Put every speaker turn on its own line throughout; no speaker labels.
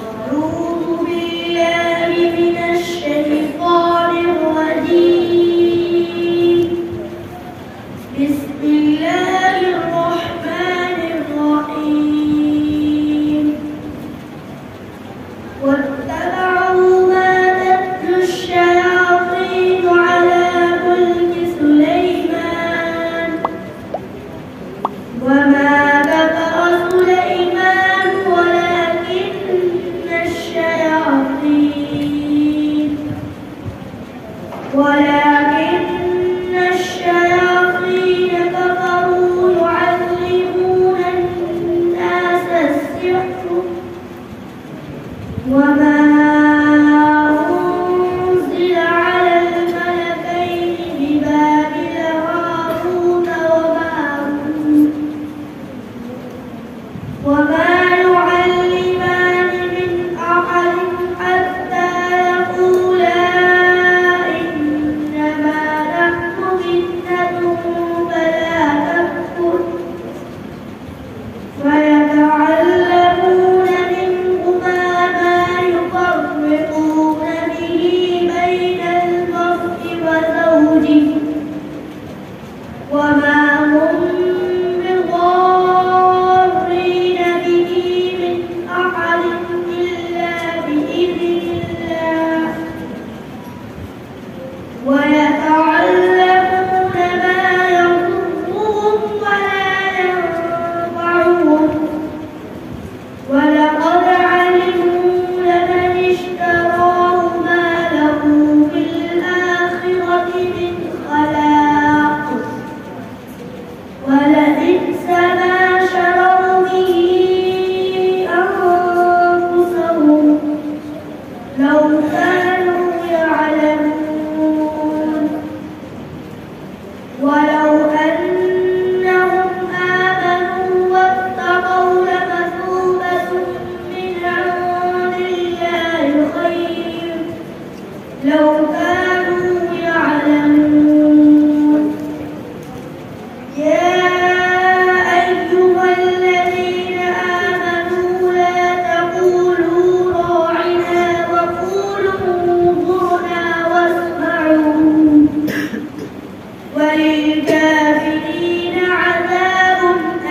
أعوذ بالله من الشيطان الرجيم. بسم الله الرحمن الرحيم. واتبعوا ما تتلو الشياطين على ملك سليمان وما كفر سليمان ولكن الشياطين كفروا يعلمون الناس السحر وما أنزل على الملكين ببابل هاروت وماروت وما يعلمان من أحد حتى يقولا إنما نحن فتنة فلا تكفر فيتعلمون منهما ما يفرقون به بين المرء وزوجه وما هم بضارين به من أحد إلا بإذن الله ويتعلمون ما يضرهم ولا ينفعهم ولقد علموا لمن اشتراه ما له في الآخرة من خلاق ولبئس ما شروا به أنفسهم لو كانوا يعلمون ولو أنهم آمنوا واتقوا لمثوبة من عند الله خير لو كانوا يعلمون. يا أيها الذين آمنوا لا تقولوا راعنا وقولوا انظرنا واسمعوا وللكافرين عذاب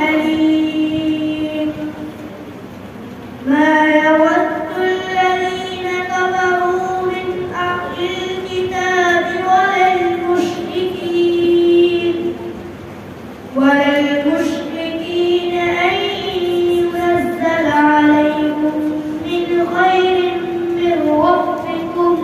أليم. ما يود الذين كفروا من أهل الكتاب وللمشركين أن ينزل عليكم من خير من ربكم